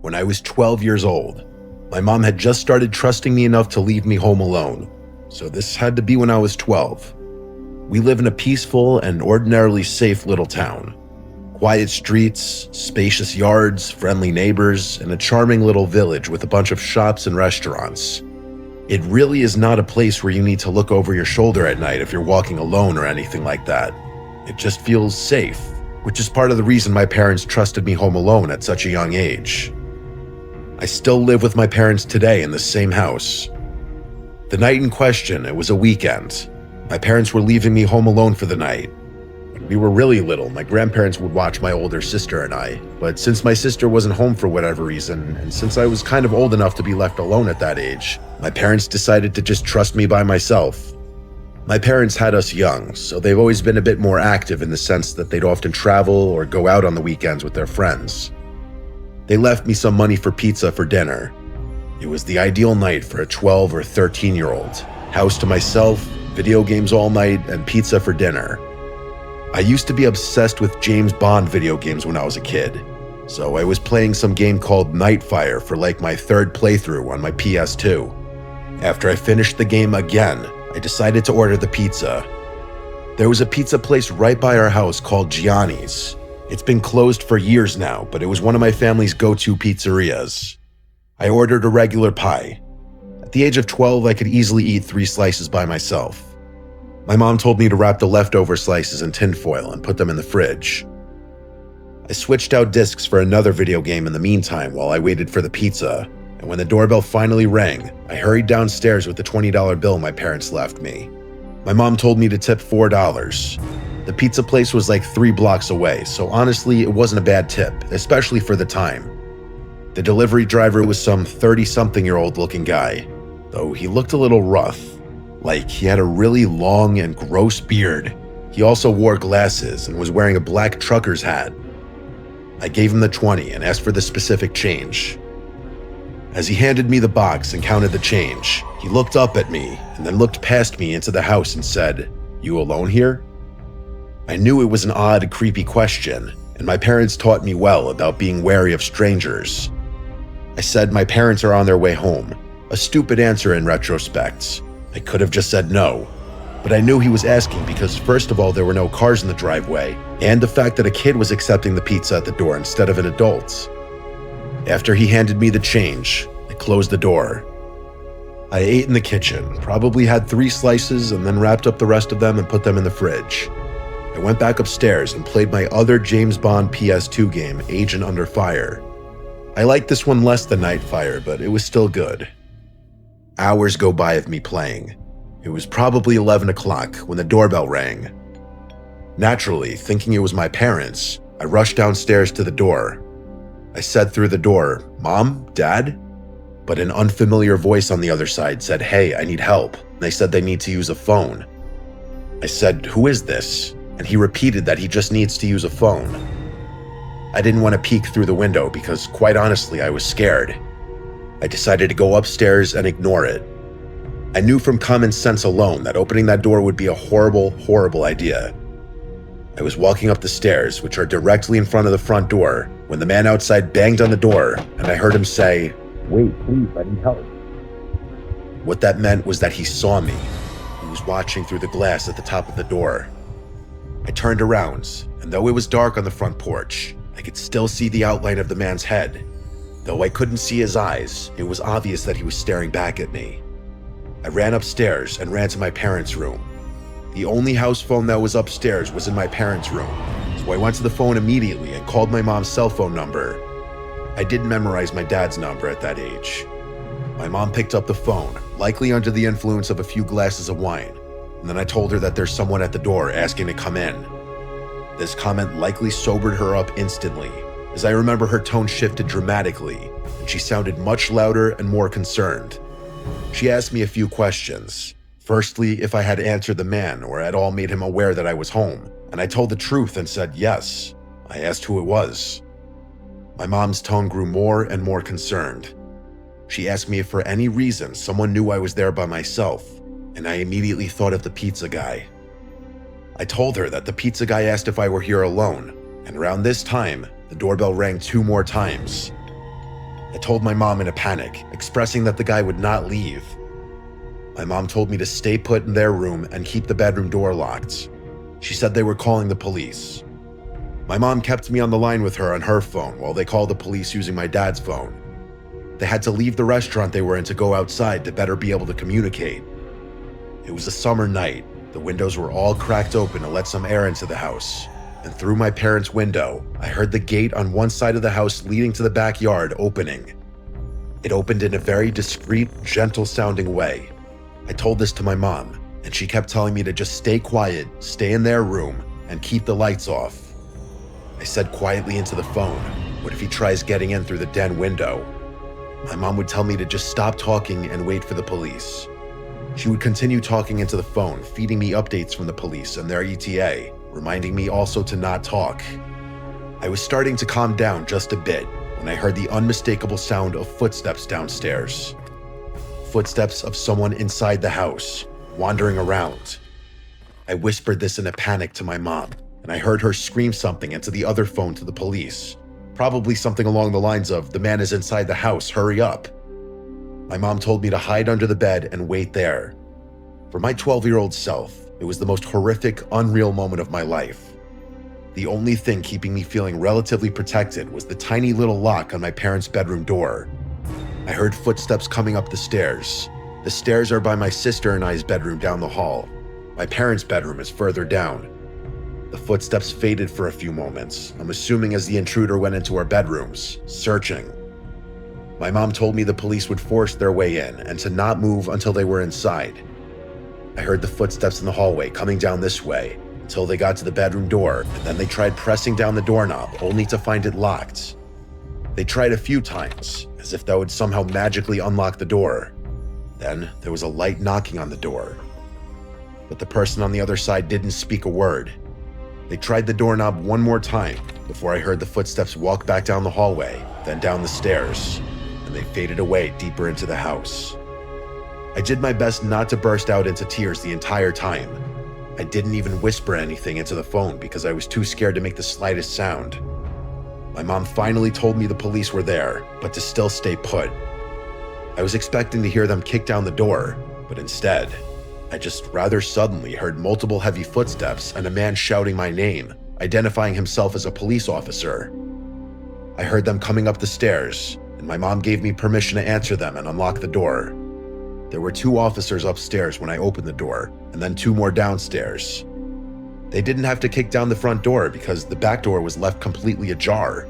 When I was 12 years old, my mom had just started trusting me enough to leave me home alone, so this had to be when I was 12. We live in a peaceful and ordinarily safe little town. Quiet streets, spacious yards, friendly neighbors, and a charming little village with a bunch of shops and restaurants. It really is not a place where you need to look over your shoulder at night if you're walking alone or anything like that. It just feels safe, which is part of the reason my parents trusted me home alone at such a young age. I still live with my parents today in the same house. The night in question, it was a weekend. My parents were leaving me home alone for the night. When we were really little, my grandparents would watch my older sister and I, but since my sister wasn't home for whatever reason, and since I was kind of old enough to be left alone at that age, my parents decided to just trust me by myself. My parents had us young, so they've always been a bit more active in the sense that they'd often travel or go out on the weekends with their friends. They left me some money for pizza for dinner. It was the ideal night for a 12 or 13-year-old. House to myself, video games all night, and pizza for dinner. I used to be obsessed with James Bond video games when I was a kid, so I was playing some game called Nightfire for like my third playthrough on my PS2. After I finished the game again, I decided to order the pizza. There was a pizza place right by our house called Gianni's. It's been closed for years now, but it was one of my family's go-to pizzerias. I ordered a regular pie. At the age of 12, I could easily eat 3 slices by myself. My mom told me to wrap the leftover slices in tinfoil and put them in the fridge. I switched out discs for another video game in the meantime while I waited for the pizza, and when the doorbell finally rang, I hurried downstairs with the $20 bill my parents left me. My mom told me to tip $4. The pizza place was like 3 blocks away, so honestly, it wasn't a bad tip, especially for the time. The delivery driver was some 30-something-year-old looking guy, though he looked a little rough, like he had a really long and gross beard. He also wore glasses and was wearing a black trucker's hat. I gave him the 20 and asked for the specific change. As he handed me the box and counted the change, he looked up at me and then looked past me into the house and said, "You alone here?" I knew it was an odd, creepy question, and my parents taught me well about being wary of strangers. I said my parents are on their way home, a stupid answer in retrospect. I could have just said no, but I knew he was asking because first of all, there were no cars in the driveway, and the fact that a kid was accepting the pizza at the door instead of an adult. After he handed me the change, I closed the door. I ate in the kitchen, probably had 3 slices and then wrapped up the rest of them and put them in the fridge. I went back upstairs and played my other James Bond PS2 game, Agent Under Fire. I liked this one less than Nightfire, but it was still good. Hours go by of me playing. It was probably 11 o'clock when the doorbell rang. Naturally, thinking it was my parents, I rushed downstairs to the door. I said through the door, "Mom? Dad?" But an unfamiliar voice on the other side said, "Hey, I need help." They said they need to use a phone. I said, "Who is this?" And he repeated that he just needs to use a phone. I didn't want to peek through the window because, quite honestly, I was scared. I decided to go upstairs and ignore it. I knew from common sense alone that opening that door would be a horrible, horrible idea. I was walking up the stairs, which are directly in front of the front door, when the man outside banged on the door, and I heard him say, "Wait, please, I need help." What that meant was that he saw me. He was watching through the glass at the top of the door. I turned around, and though it was dark on the front porch, I could still see the outline of the man's head. Though I couldn't see his eyes, it was obvious that he was staring back at me. I ran upstairs and ran to my parents' room. The only house phone that was upstairs was in my parents' room, so I went to the phone immediately and called my mom's cell phone number. I didn't memorize my dad's number at that age. My mom picked up the phone, likely under the influence of a few glasses of wine, and then I told her that there's someone at the door asking to come in. This comment likely sobered her up instantly, as I remember her tone shifted dramatically, and she sounded much louder and more concerned. She asked me a few questions. Firstly, if I had answered the man or at all made him aware that I was home, and I told the truth and said yes. I asked who it was. My mom's tone grew more and more concerned. She asked me if for any reason someone knew I was there by myself, and I immediately thought of the pizza guy. I told her that the pizza guy asked if I were here alone, and around this time, the doorbell rang 2 more times. I told my mom in a panic, expressing that the guy would not leave. My mom told me to stay put in their room and keep the bedroom door locked. She said they were calling the police. My mom kept me on the line with her on her phone while they called the police using my dad's phone. They had to leave the restaurant they were in to go outside to better be able to communicate. It was a summer night. The windows were all cracked open to let some air into the house. And through my parents' window, I heard the gate on one side of the house leading to the backyard opening. It opened in a very discreet, gentle-sounding way. I told this to my mom, and she kept telling me to just stay quiet, stay in their room, and keep the lights off. I said quietly into the phone, "What if he tries getting in through the den window?" My mom would tell me to just stop talking and wait for the police. She would continue talking into the phone, feeding me updates from the police and their ETA, reminding me also to not talk. I was starting to calm down just a bit when I heard the unmistakable sound of footsteps downstairs. Footsteps of someone inside the house, wandering around. I whispered this in a panic to my mom, and I heard her scream something into the other phone to the police. Probably something along the lines of, "The man is inside the house, hurry up." My mom told me to hide under the bed and wait there. For my 12-year-old self, it was the most horrific, unreal moment of my life. The only thing keeping me feeling relatively protected was the tiny little lock on my parents' bedroom door. I heard footsteps coming up the stairs. The stairs are by my sister and I's bedroom down the hall. My parents' bedroom is further down. The footsteps faded for a few moments, I'm assuming as the intruder went into our bedrooms, searching. My mom told me the police would force their way in and to not move until they were inside. I heard the footsteps in the hallway coming down this way until they got to the bedroom door, and then they tried pressing down the doorknob only to find it locked. They tried a few times, as if that would somehow magically unlock the door. Then there was a light knocking on the door. But the person on the other side didn't speak a word. They tried the doorknob one more time before I heard the footsteps walk back down the hallway, then down the stairs, and they faded away deeper into the house. I did my best not to burst out into tears the entire time. I didn't even whisper anything into the phone because I was too scared to make the slightest sound. My mom finally told me the police were there, but to still stay put. I was expecting to hear them kick down the door, but instead, I just rather suddenly heard multiple heavy footsteps and a man shouting my name, identifying himself as a police officer. I heard them coming up the stairs, and my mom gave me permission to answer them and unlock the door. There were 2 officers upstairs when I opened the door, and then 2 more downstairs. They didn't have to kick down the front door because the back door was left completely ajar.